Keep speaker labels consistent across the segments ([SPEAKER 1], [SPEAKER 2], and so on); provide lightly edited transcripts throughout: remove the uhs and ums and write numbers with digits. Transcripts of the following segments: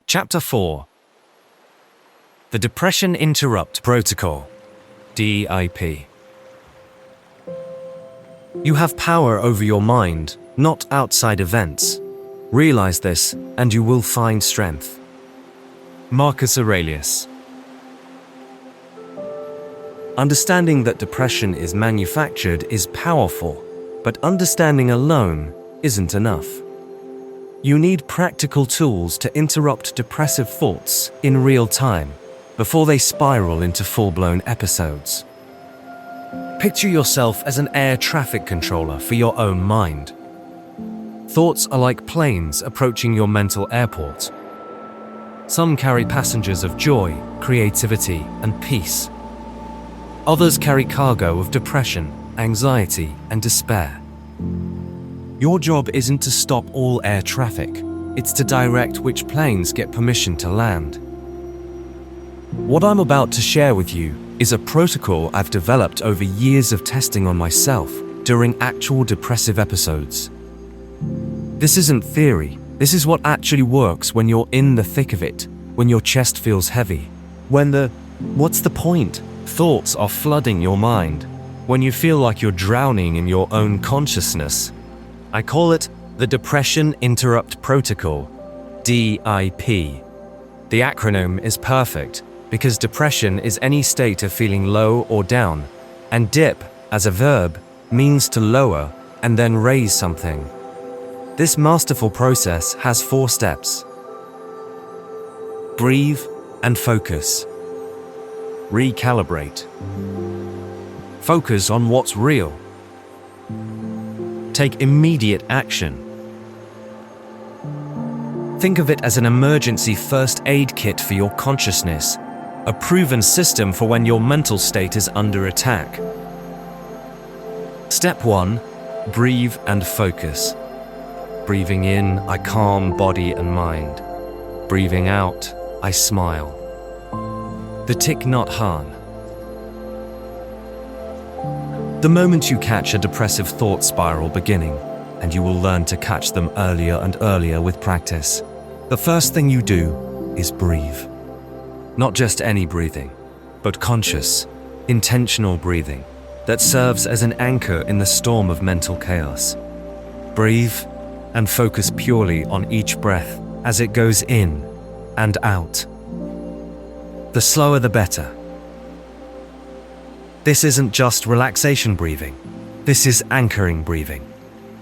[SPEAKER 1] Chapter 4. The Depression Interrupt Protocol, DIP. You have power over your mind, not outside events. Realize this, and you will find strength. Marcus Aurelius. Understanding that depression is manufactured is powerful, but understanding alone isn't enough. You need practical tools to interrupt depressive thoughts in real time before they spiral into full-blown episodes. Picture yourself as an air traffic controller for your own mind. Thoughts are like planes approaching your mental airport. Some carry passengers of joy, creativity, and peace. Others carry cargo of depression, anxiety, and despair. Your job isn't to stop all air traffic, it's to direct which planes get permission to land. What I'm about to share with you is a protocol I've developed over years of testing on myself during actual depressive episodes. This isn't theory, this is what actually works when you're in the thick of it, when your chest feels heavy, when what's the point? Thoughts are flooding your mind, when you feel like you're drowning in your own consciousness. I call it the Depression Interrupt Protocol, DIP. The acronym is perfect because depression is any state of feeling low or down, and dip, as a verb, means to lower and then raise something. This masterful process has 4 steps. Breathe and focus. Recalibrate. Focus on what's real. Take immediate action. Think of it as an emergency first aid kit for your consciousness, a proven system for when your mental state is under attack. Step 1. Breathe and focus. Breathing in, I calm body and mind. Breathing out, I smile. The Thich Nhat Hanh. The moment you catch a depressive thought spiral beginning, and you will learn to catch them earlier and earlier with practice, the first thing you do is breathe. Not just any breathing, but conscious, intentional breathing that serves as an anchor in the storm of mental chaos. Breathe and focus purely on each breath as it goes in and out. The slower the better. This isn't just relaxation breathing. This is anchoring breathing.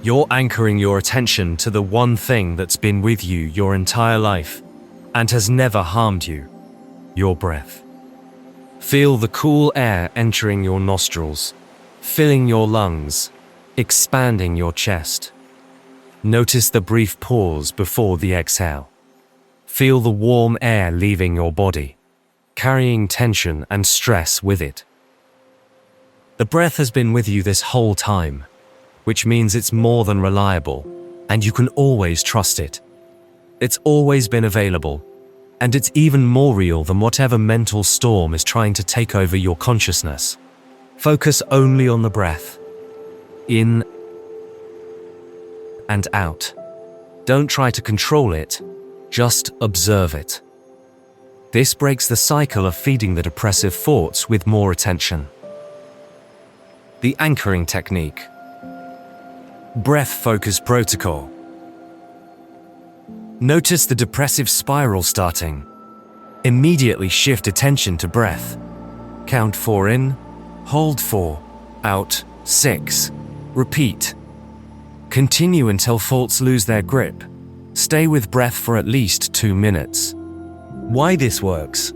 [SPEAKER 1] You're anchoring your attention to the one thing that's been with you your entire life and has never harmed you, your breath. Feel the cool air entering your nostrils, filling your lungs, expanding your chest. Notice the brief pause before the exhale. Feel the warm air leaving your body, carrying tension and stress with it. The breath has been with you this whole time, which means it's more than reliable, and you can always trust it. It's always been available, and it's even more real than whatever mental storm is trying to take over your consciousness. Focus only on the breath, in and out. Don't try to control it, just observe it. This breaks the cycle of feeding the depressive thoughts with more attention. The anchoring technique. Breath focus protocol. Notice the depressive spiral starting. Immediately shift attention to breath. Count 4 in, hold 4, out 6. Repeat. Continue until thoughts lose their grip. Stay with breath for at least 2 minutes. Why this works?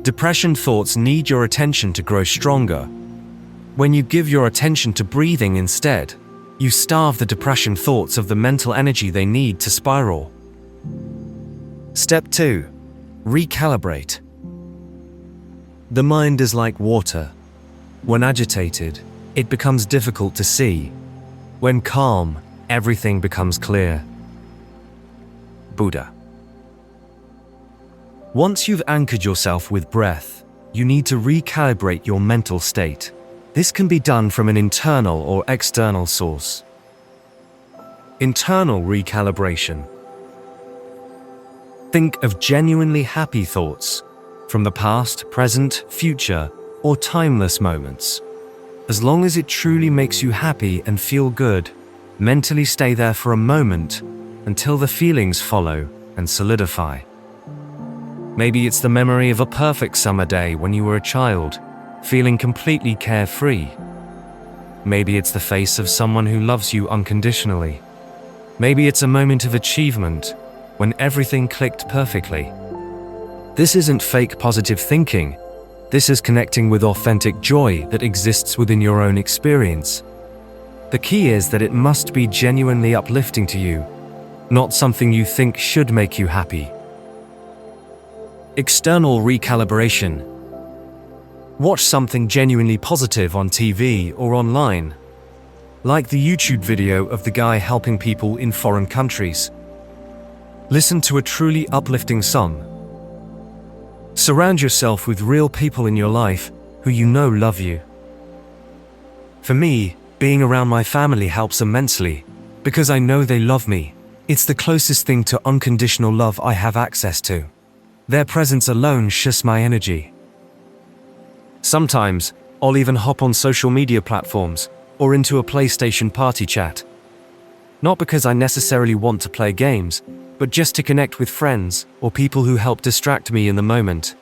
[SPEAKER 1] Depression thoughts need your attention to grow stronger. When you give your attention to breathing instead, you starve the depression thoughts of the mental energy they need to spiral. Step 2. Recalibrate. The mind is like water. When agitated, it becomes difficult to see. When calm, everything becomes clear. Buddha. Once you've anchored yourself with breath, you need to recalibrate your mental state. This can be done from an internal or external source. Internal recalibration. Think of genuinely happy thoughts from the past, present, future, or timeless moments. As long as it truly makes you happy and feel good, mentally stay there for a moment until the feelings follow and solidify. Maybe it's the memory of a perfect summer day when you were a child, feeling completely carefree. Maybe it's the face of someone who loves you unconditionally. Maybe it's a moment of achievement when everything clicked perfectly. This isn't fake positive thinking. This is connecting with authentic joy that exists within your own experience. The key is that it must be genuinely uplifting to you, not something you think should make you happy. External recalibration. Watch something genuinely positive on TV or online, like the YouTube video of the guy helping people in foreign countries. Listen to a truly uplifting song. Surround yourself with real people in your life who you know love you. For me, being around my family helps immensely because I know they love me. It's the closest thing to unconditional love I have access to. Their presence alone shifts my energy. Sometimes, I'll even hop on social media platforms or into a PlayStation party chat. Not because I necessarily want to play games, but just to connect with friends or people who help distract me in the moment.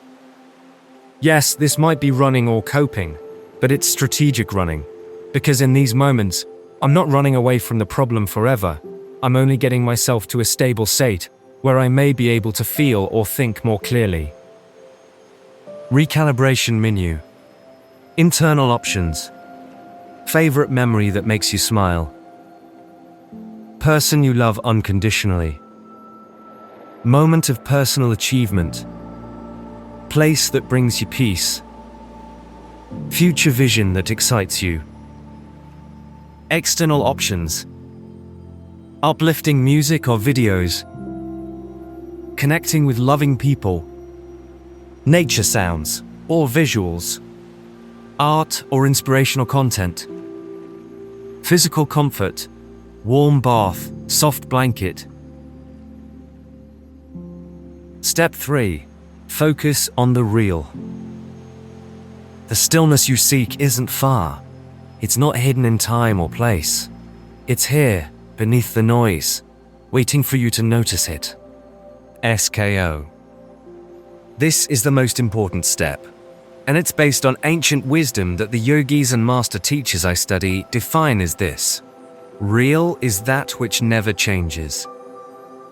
[SPEAKER 1] Yes, this might be running or coping, but it's strategic running. Because in these moments, I'm not running away from the problem forever. I'm only getting myself to a stable state where I may be able to feel or think more clearly. Recalibration menu. Internal options. Favorite memory that makes you smile. Person you love unconditionally. Moment of personal achievement. Place that brings you peace. Future vision that excites you. External options. Uplifting music or videos. Connecting with loving people. Nature sounds or visuals. Art or inspirational content. Physical comfort. Warm bath, soft blanket. Step 3. Focus on the real. The stillness you seek isn't far. It's not hidden in time or place. It's here, beneath the noise, waiting for you to notice it. S.K.O. This is the most important step, and it's based on ancient wisdom that the yogis and master teachers I study define as this. Real is that which never changes.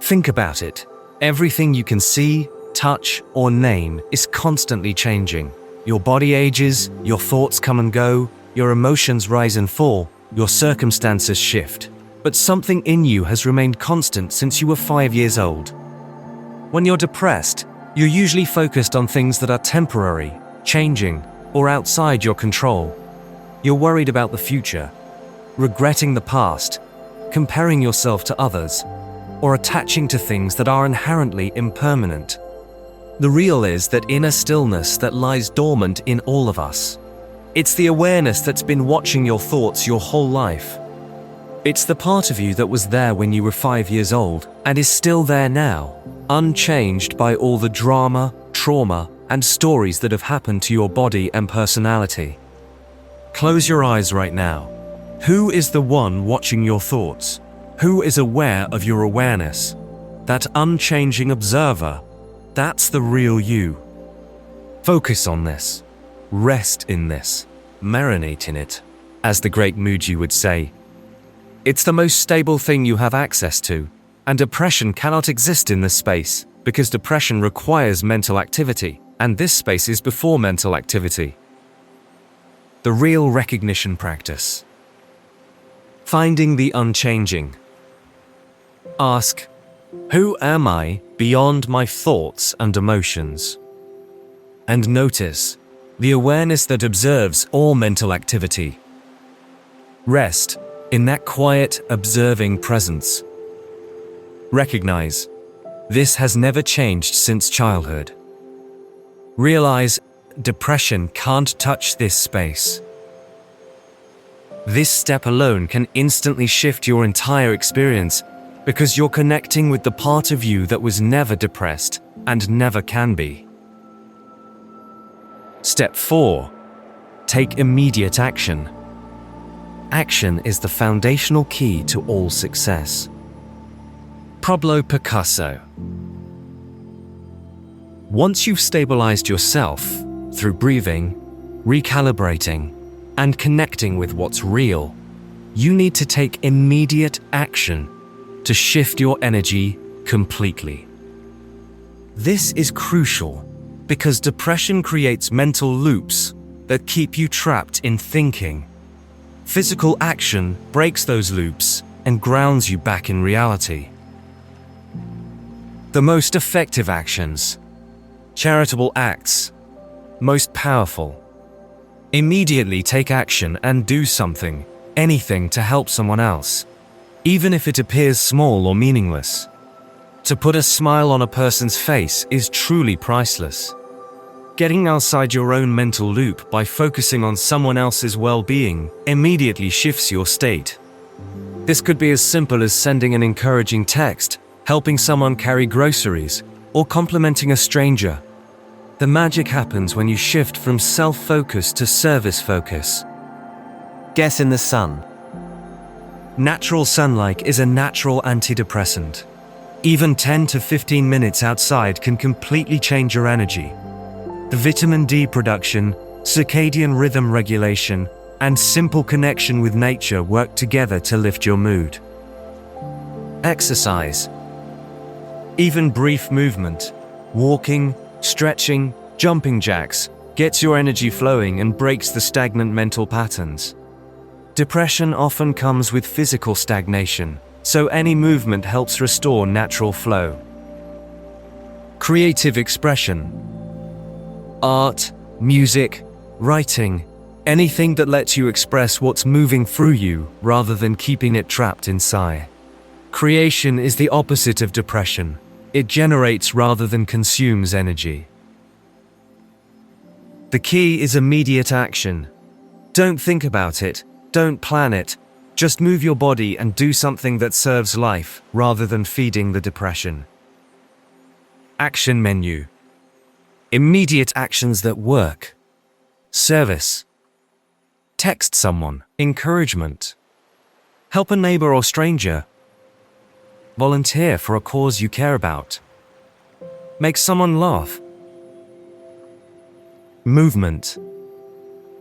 [SPEAKER 1] Think about it. Everything you can see, touch, or name is constantly changing. Your body ages, your thoughts come and go, your emotions rise and fall, your circumstances shift. But something in you has remained constant since you were 5 years old. When you're depressed, you're usually focused on things that are temporary, changing, or outside your control. You're worried about the future, regretting the past, comparing yourself to others, or attaching to things that are inherently impermanent. The real is that inner stillness that lies dormant in all of us. It's the awareness that's been watching your thoughts your whole life. It's the part of you that was there when you were 5 years old and is still there now, unchanged by all the drama, trauma, and stories that have happened to your body and personality. Close your eyes right now. Who is the one watching your thoughts? Who is aware of your awareness? That unchanging observer. That's the real you. Focus on this. Rest in this. Marinate in it, as the great Muji would say. It's the most stable thing you have access to, and depression cannot exist in this space, because depression requires mental activity, and this space is before mental activity. The real recognition practice. Finding the unchanging. Ask, who am I beyond my thoughts and emotions? And notice the awareness that observes all mental activity. Rest in that quiet, observing presence. Recognize, this has never changed since childhood. Realize, depression can't touch this space. This step alone can instantly shift your entire experience because you're connecting with the part of you that was never depressed and never can be. Step 4. Take immediate action. Action is the foundational key to all success. Pablo Picasso. Once you've stabilized yourself through breathing, recalibrating, and connecting with what's real, you need to take immediate action to shift your energy completely. This is crucial because depression creates mental loops that keep you trapped in thinking. Physical action breaks those loops and grounds you back in reality. The most effective actions. Charitable acts. Most powerful. Immediately take action and do something, anything to help someone else, even if it appears small or meaningless. To put a smile on a person's face is truly priceless. Getting outside your own mental loop by focusing on someone else's well-being immediately shifts your state. This could be as simple as sending an encouraging text, helping someone carry groceries, or complimenting a stranger. The magic happens when you shift from self-focus to service focus. Get in the sun. Natural sunlight is a natural antidepressant. Even 10 to 15 minutes outside can completely change your energy. The vitamin D production, circadian rhythm regulation, and simple connection with nature work together to lift your mood. Exercise. Even brief movement, walking, stretching, jumping jacks, gets your energy flowing and breaks the stagnant mental patterns. Depression often comes with physical stagnation, so any movement helps restore natural flow. Creative expression. Art, music, writing, anything that lets you express what's moving through you rather than keeping it trapped inside. Creation is the opposite of depression. It generates rather than consumes energy. The key is immediate action. Don't think about it, don't plan it, just move your body and do something that serves life rather than feeding the depression. Action menu. Immediate actions that work. Service. Text someone. Encouragement. Help a neighbor or stranger. Volunteer for a cause you care about. Make someone laugh. Movement.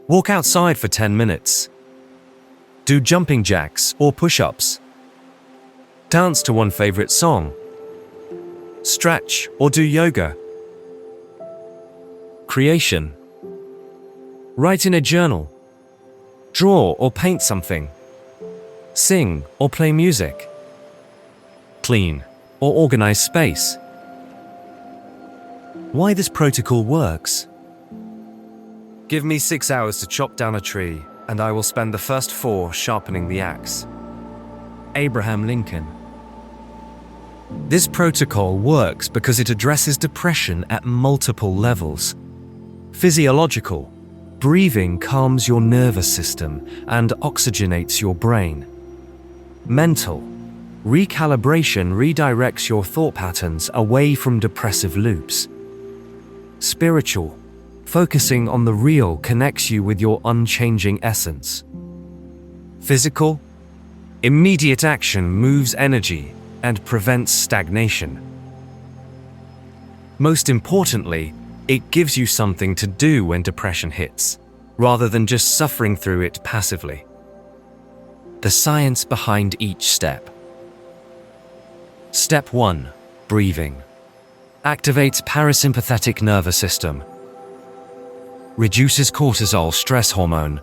[SPEAKER 1] Walk outside for 10 minutes. Do jumping jacks or push-ups. Dance to one favorite song. Stretch or do yoga. Creation. Write in a journal. Draw or paint something. Sing or play music. Clean or organize space. Why this protocol works? Give me 6 hours to chop down a tree, and I will spend the first 4 sharpening the axe. Abraham Lincoln. This protocol works because it addresses depression at multiple levels. Physiological. Breathing calms your nervous system and oxygenates your brain. Mental. Recalibration redirects your thought patterns away from depressive loops. Spiritual. Focusing on the real connects you with your unchanging essence. Physical. Immediate action moves energy and prevents stagnation. Most importantly, it gives you something to do when depression hits, rather than just suffering through it passively. The science behind each step. Step 1. Breathing. Activates parasympathetic nervous system. Reduces cortisol stress hormone.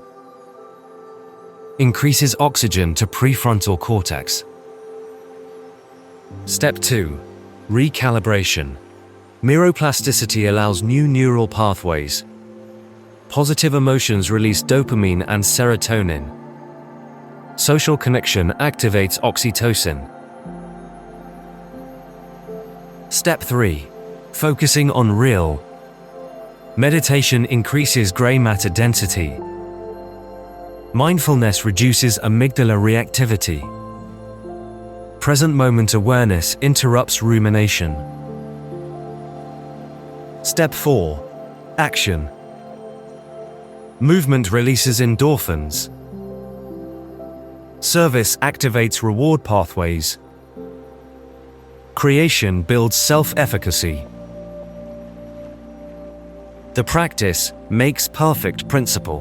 [SPEAKER 1] Increases oxygen to prefrontal cortex. Step 2. Recalibration. Neuroplasticity allows new neural pathways. Positive emotions release dopamine and serotonin. Social connection activates oxytocin. Step 3. Focusing on real. Meditation increases gray matter density. Mindfulness reduces amygdala reactivity. Present moment awareness interrupts rumination. Step 4. Action. Movement releases endorphins. Service activates reward pathways. Creation builds self-efficacy. The practice makes perfect principle.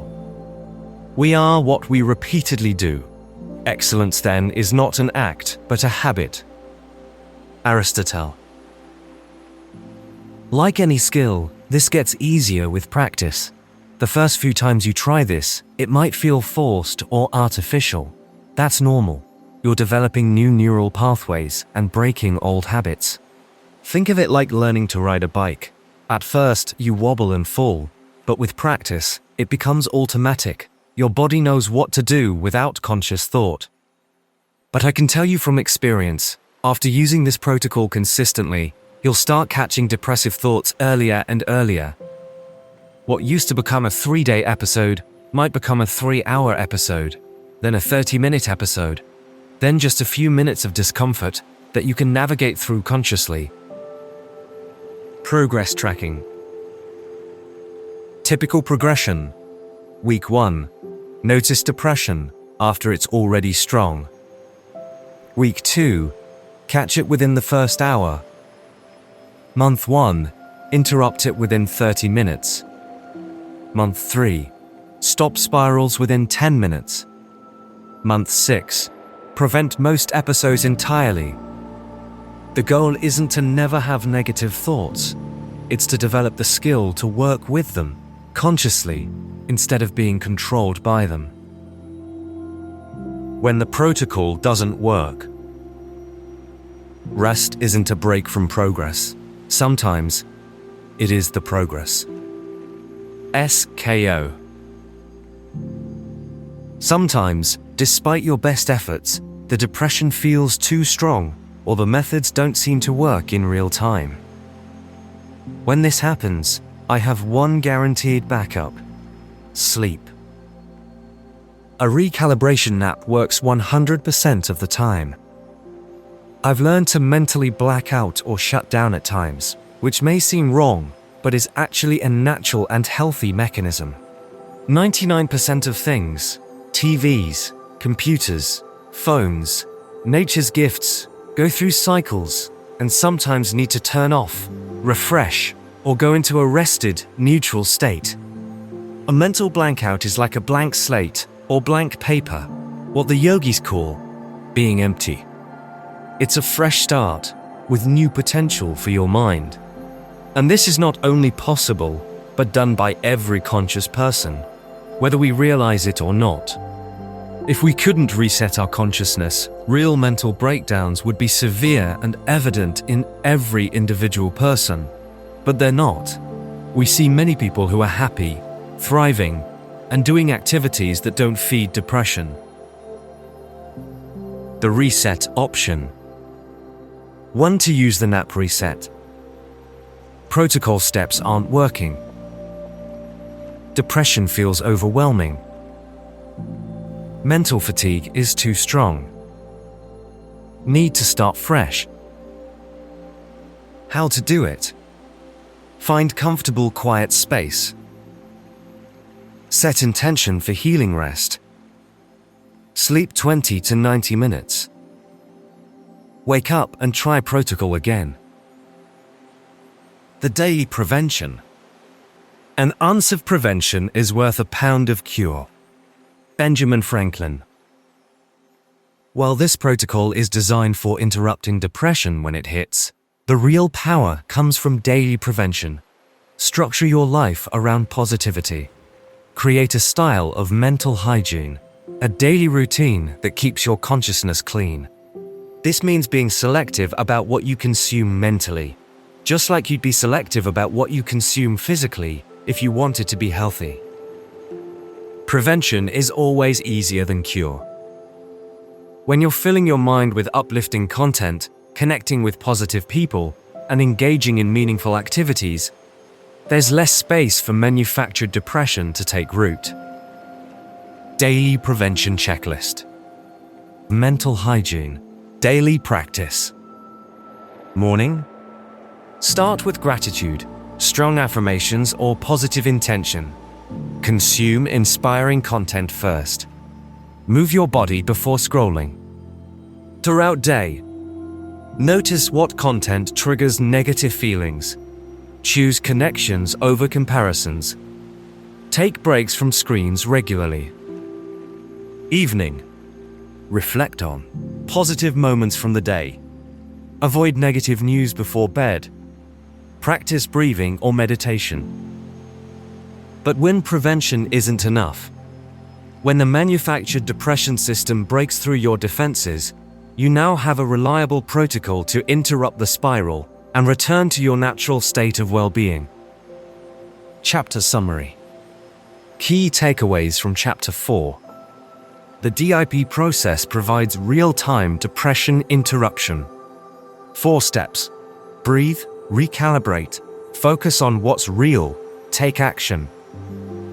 [SPEAKER 1] We are what we repeatedly do. Excellence, then, is not an act, but a habit. Aristotle. Like any skill, this gets easier with practice. The first few times you try this, it might feel forced or artificial. That's normal. You're developing new neural pathways and breaking old habits. Think of it like learning to ride a bike. At first, you wobble and fall, but with practice, it becomes automatic. Your body knows what to do without conscious thought. But I can tell you from experience, after using this protocol consistently, you'll start catching depressive thoughts earlier and earlier. What used to become a 3-day episode might become a 3-hour episode, then a 30-minute episode, then just a few minutes of discomfort that you can navigate through consciously. Progress tracking. Typical progression. Week 1. Notice depression after it's already strong. Week 2. Catch it within the first hour. Month 1. Interrupt it within 30 minutes. Month 3. Stop spirals within 10 minutes. Month 6. Prevent most episodes entirely. The goal isn't to never have negative thoughts. It's to develop the skill to work with them, consciously, instead of being controlled by them. When the protocol doesn't work. Rest isn't a break from progress. Sometimes, it is the progress. S.K.O. Sometimes, despite your best efforts, the depression feels too strong, or the methods don't seem to work in real time. When this happens, I have one guaranteed backup: sleep. A recalibration nap works 100% of the time. I've learned to mentally black out or shut down at times, which may seem wrong, but is actually a natural and healthy mechanism. 99% of things, TVs, computers, phones, nature's gifts, go through cycles and sometimes need to turn off, refresh, or go into a rested, neutral state. A mental blankout is like a blank slate or blank paper, what the yogis call being empty. It's a fresh start with new potential for your mind. And this is not only possible, but done by every conscious person, whether we realize it or not. If we couldn't reset our consciousness, real mental breakdowns would be severe and evident in every individual person. But they're not. We see many people who are happy, thriving, and doing activities that don't feed depression. The reset option. 1. To use the nap reset. Protocol steps aren't working. Depression feels overwhelming. Mental fatigue is too strong. Need to start fresh. How to do it? Find comfortable, quiet space. Set intention for healing rest. Sleep 20 to 90 minutes. Wake up and try protocol again. The daily prevention. An ounce of prevention is worth a pound of cure. Benjamin Franklin. While this protocol is designed for interrupting depression when it hits, the real power comes from daily prevention. Structure your life around positivity. Create a style of mental hygiene, a daily routine that keeps your consciousness clean. This means being selective about what you consume mentally, just like you'd be selective about what you consume physically if you wanted to be healthy. Prevention is always easier than cure. When you're filling your mind with uplifting content, connecting with positive people, and engaging in meaningful activities, there's less space for manufactured depression to take root. Daily prevention checklist. Mental hygiene. Daily practice. Morning. Start with gratitude, strong affirmations, or positive intention. Consume inspiring content first. Move your body before scrolling. Throughout day, notice what content triggers negative feelings. Choose connections over comparisons. Take breaks from screens regularly. Evening. Reflect on positive moments from the day. Avoid negative news before bed. Practice breathing or meditation. But when prevention isn't enough, when the manufactured depression system breaks through your defenses, you now have a reliable protocol to interrupt the spiral and return to your natural state of well-being. Chapter summary. Key takeaways from Chapter 4. The DIP process provides real-time depression interruption. 4 steps. Breathe, recalibrate, focus on what's real, take action.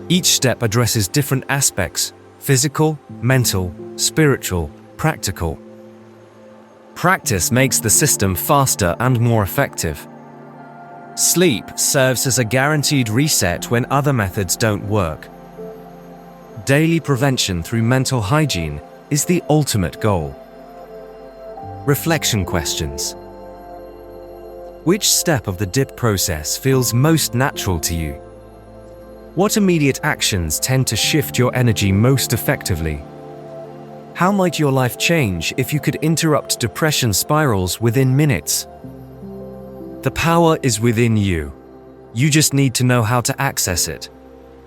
[SPEAKER 1] Each step addresses different aspects: physical, mental, spiritual, practical. Practice makes the system faster and more effective. Sleep serves as a guaranteed reset when other methods don't work. Daily prevention through mental hygiene is the ultimate goal. Reflection questions. Which step of the DIP process feels most natural to you? What immediate actions tend to shift your energy most effectively? How might your life change if you could interrupt depression spirals within minutes? The power is within you. You just need to know how to access it.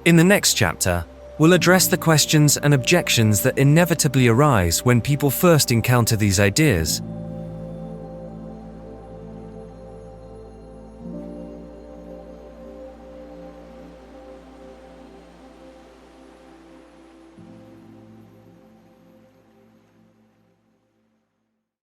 [SPEAKER 1] In the next chapter, we'll address the questions and objections that inevitably arise when people first encounter these ideas,